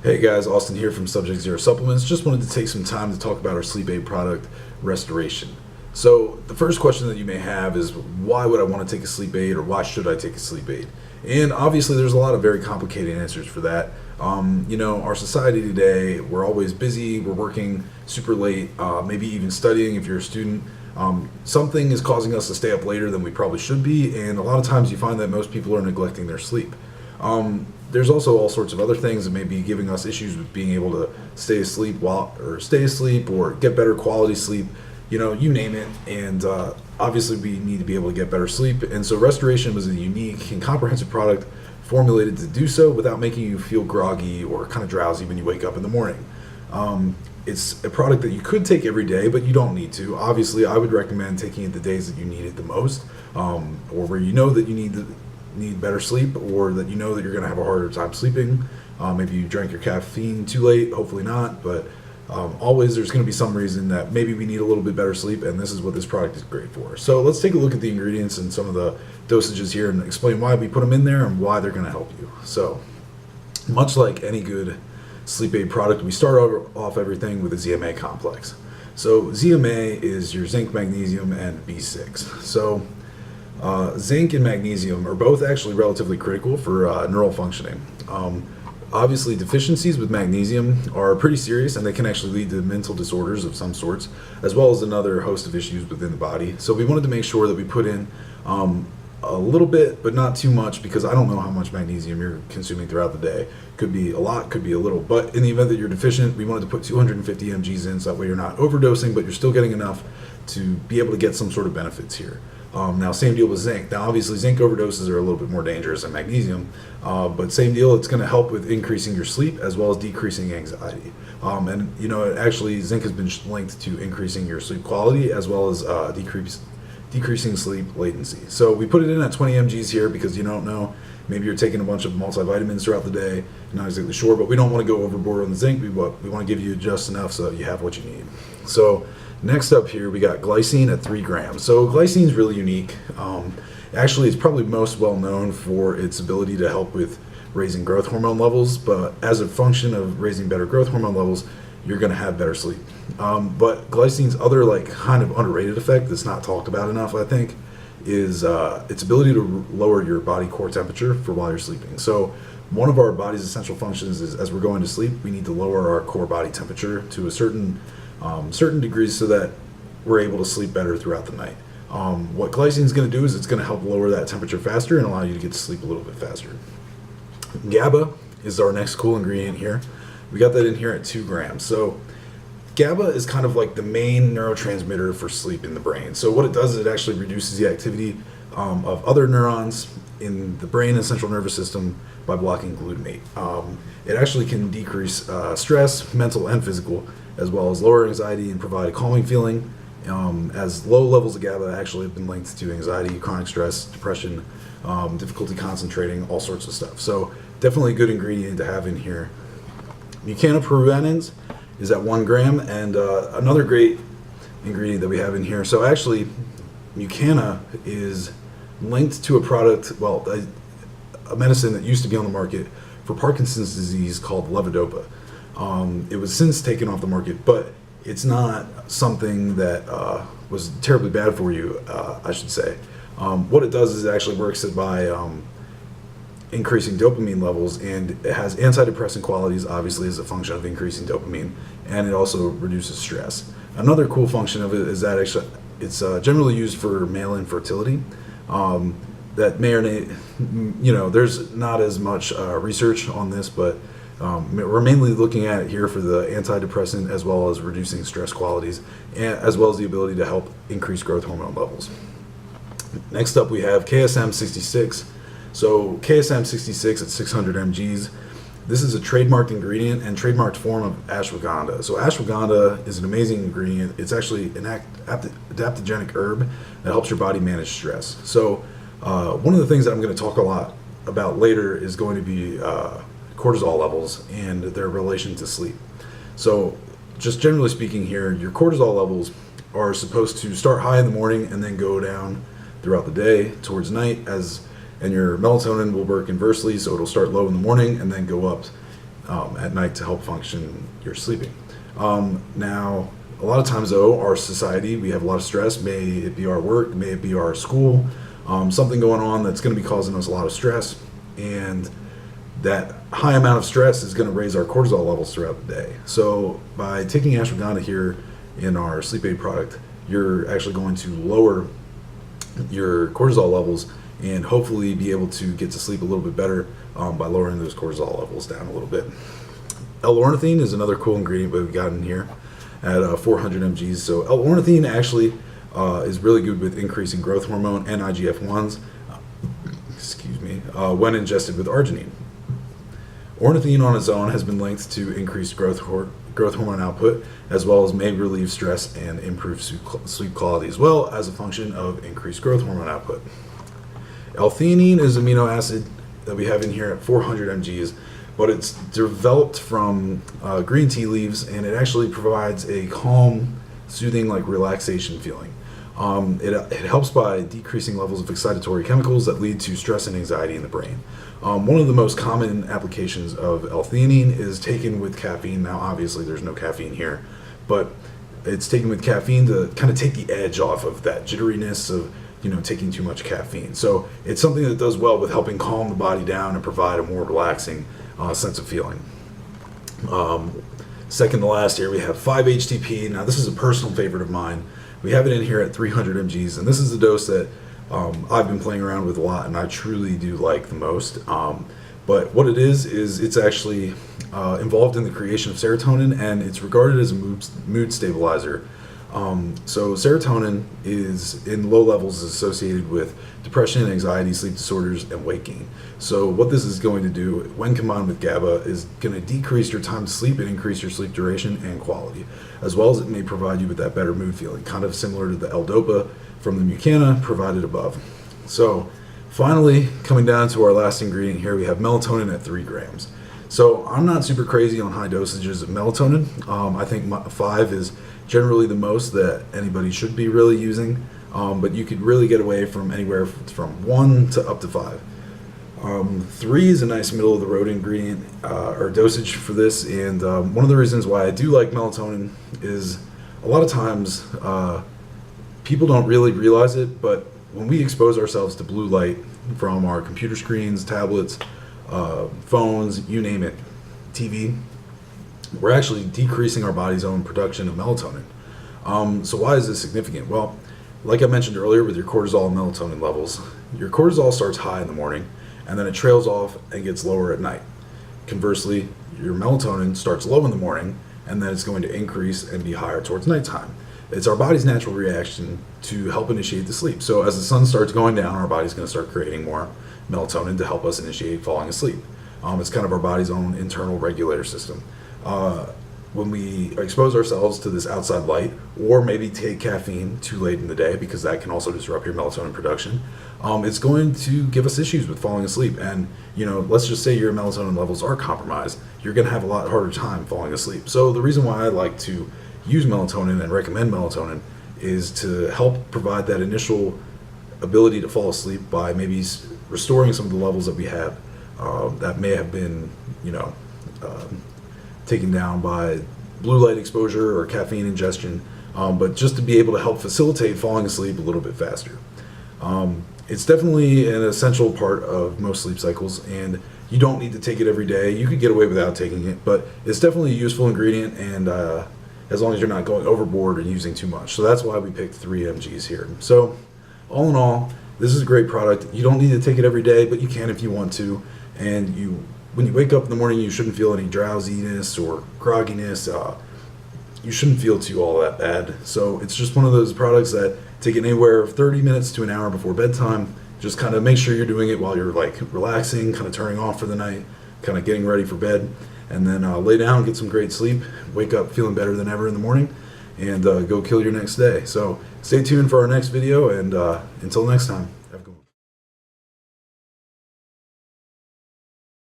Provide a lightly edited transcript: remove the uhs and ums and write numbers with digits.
Hey guys, Austin here from Subject Zero Supplements. Just wanted to take some time to talk about our sleep aid product, Restoration. So the first question that you may have is, why would I want to take a sleep aid, or why should I take a sleep aid? And obviously there's a lot of very complicated answers for that. Our society today, we're always busy, we're working super late, maybe even studying if you're a student. Something is causing us to stay up later than we probably should be, and a lot of times you find that most people are neglecting their sleep. There's also all sorts of other things that may be giving us issues with being able to stay asleep or get better quality sleep, you name it. And obviously we need to be able to get better sleep. And so Restoration was a unique and comprehensive product formulated to do so without making you feel groggy or kind of drowsy when you wake up in the morning. It's a product that you could take every day, but you don't need to. Obviously, I would recommend taking it the days that you need it the most, or where you know that you need better sleep, or that you know that you're going to have a harder time sleeping. Maybe you drank your caffeine too late, hopefully not, but always there's going to be some reason that maybe we need a little bit better sleep, and this is what this product is great for. So let's take a look at the ingredients and some of the dosages here and explain why we put them in there and why they're going to help you. So much like any good sleep aid product, we start off everything with a Cma Complex. So Cma is your zinc, magnesium, and B6. So zinc and magnesium are both actually relatively critical for neural functioning. Obviously, deficiencies with magnesium are pretty serious, and they can actually lead to mental disorders of some sorts, as well as another host of issues within the body. So we wanted to make sure that we put in a little bit, but not too much, because I don't know how much magnesium you're consuming throughout the day. Could be a lot, could be a little, but in the event that you're deficient, we wanted to put 250 mgs in, so that way you're not overdosing, but you're still getting enough to be able to get some sort of benefits here. Now, same deal with zinc. Now, obviously, zinc overdoses are a little bit more dangerous than magnesium, but same deal, it's going to help with increasing your sleep as well as decreasing anxiety. Actually, zinc has been linked to increasing your sleep quality as well as decreasing sleep latency. So we put it in at 20 mgs here because you don't know. Maybe you're taking a bunch of multivitamins throughout the day, not exactly sure, but we don't want to go overboard on the zinc. We want to give you just enough so that you have what you need. So next up here, we got glycine at 3 grams. So glycine is really unique. Actually, it's probably most well known for its ability to help with raising growth hormone levels, but as a function of raising better growth hormone levels, you're going to have better sleep. But glycine's other kind of underrated effect that's not talked about enough, I think, is its ability to lower your body core temperature for while you're sleeping. So one of our body's essential functions is, as we're going to sleep, we need to lower our core body temperature to a certain degrees so that we're able to sleep better throughout the night. What glycine is going to do is it's going to help lower that temperature faster and allow you to get to sleep a little bit faster. Gaba is our next cool ingredient here. We got that in here at 2 grams. So Gaba is kind of like the main neurotransmitter for sleep in the brain. So what it does is it actually reduces the activity of other neurons in the brain and central nervous system by blocking glutamate. It actually can decrease stress, mental and physical, as well as lower anxiety and provide a calming feeling, as low levels of GABA actually have been linked to anxiety, chronic stress, depression, difficulty concentrating, all sorts of stuff. So definitely a good ingredient to have in here. Mucana peruvianans is at 1 gram, and another great ingredient that we have in here. So actually, Mucana is linked to a product, a medicine that used to be on the market for Parkinson's disease called levodopa. It was since taken off the market, but it's not something that was terribly bad for you, I should say. What it does is it actually works by increasing dopamine levels, and it has antidepressant qualities, obviously, as a function of increasing dopamine, and it also reduces stress. Another cool function of it is that actually it's generally used for male infertility. That may or may, there's not as much research on this, but we're mainly looking at it here for the antidepressant as well as reducing stress qualities, and as well as the ability to help increase growth hormone levels. Next up, we have KSM 66. So KSM 66 at 600 mgs. This is a trademarked ingredient and trademarked form of ashwagandha. So ashwagandha is an amazing ingredient. It's actually an adaptogenic herb that helps your body manage stress. So one of the things that I'm going to talk a lot about later is going to be cortisol levels and their relation to sleep. So just generally speaking here, your cortisol levels are supposed to start high in the morning and then go down throughout the day towards night, and your melatonin will work inversely, so it'll start low in the morning and then go up at night to help function your sleeping. Now, a lot of times though, our society, we have a lot of stress. May it be our work, may it be our school, something going on that's going to be causing us a lot of stress, and that high amount of stress is going to raise our cortisol levels throughout the day. So by taking ashwagandha here in our sleep aid product, you're actually going to lower your cortisol levels and hopefully be able to get to sleep a little bit better by lowering those cortisol levels down a little bit. L-ornithine is another cool ingredient we've got in here at 400 mgs. So L-ornithine actually is really good with increasing growth hormone and IGF-1s, when ingested with arginine. Ornithine on its own has been linked to increased growth hormone output, as well as may relieve stress and improve sleep quality, as well as a function of increased growth hormone output. L-theanine is an amino acid that we have in here at 400 mgs, but it's developed from green tea leaves, and it actually provides a calm, soothing, like relaxation feeling. It helps by decreasing levels of excitatory chemicals that lead to stress and anxiety in the brain. One of the most common applications of L-theanine is taken with caffeine. Now, obviously, there's no caffeine here, but it's taken with caffeine to kind of take the edge off of that jitteriness of taking too much caffeine. So it's something that does well with helping calm the body down and provide a more relaxing sense of feeling. Second to last here, we have 5-HTP. Now, this is a personal favorite of mine. We have it in here at 300 mgs, and this is the dose that I've been playing around with a lot, and I truly do like the most. But what it is it's actually involved in the creation of serotonin, and it's regarded as a mood stabilizer. So serotonin is in low levels associated with depression, anxiety, sleep disorders, and weight gain. So what this is going to do when combined with GABA is going to decrease your time to sleep and increase your sleep duration and quality, as well as it may provide you with that better mood feeling, kind of similar to the L-dopa from the Mucana provided above. So finally, coming down to our last ingredient here, we have melatonin at 3 grams. So I'm not super crazy on high dosages of melatonin. I think 5 is generally the most that anybody should be really using, but you could really get away from anywhere from 1 to up to 5. 3 is a nice middle of the road ingredient or dosage for this, and one of the reasons why I do like melatonin is a lot of times people don't really realize it, but when we expose ourselves to blue light from our computer screens, tablets, phones, you name it, TV, we're actually decreasing our body's own production of melatonin. So why is this significant? Well, like I mentioned earlier with your cortisol and melatonin levels, your cortisol starts high in the morning and then it trails off and gets lower at night. Conversely, your melatonin starts low in the morning and then it's going to increase and be higher towards nighttime. It's our body's natural reaction to help initiate the sleep. So as the sun starts going down, our body's going to start creating more melatonin to help us initiate falling asleep. It's kind of our body's own internal regulator system. When we expose ourselves to this outside light, or maybe take caffeine too late in the day, because that can also disrupt your melatonin production, it's going to give us issues with falling asleep. And let's just say your melatonin levels are compromised, you're going to have a lot harder time falling asleep. So the reason why I like to use melatonin and recommend melatonin is to help provide that initial ability to fall asleep by maybe restoring some of the levels that we have that may have been taken down by blue light exposure or caffeine ingestion, but just to be able to help facilitate falling asleep a little bit faster. It's definitely an essential part of most sleep cycles, and you don't need to take it every day. You could get away without taking it, but it's definitely a useful ingredient, and as long as you're not going overboard or using too much. So that's why we picked 3 mgs here. So all in all, this is a great product. You don't need to take it every day, but you can if you want to. And when you wake up in the morning, you shouldn't feel any drowsiness or grogginess. You shouldn't feel all that bad. So it's just one of those products that take it anywhere 30 minutes to an hour before bedtime. Just kind of make sure you're doing it while you're like relaxing, kind of turning off for the night, kind of getting ready for bed, and then lay down, get some great sleep, wake up feeling better than ever in the morning, and go kill your next day. So stay tuned for our next video, and until next time.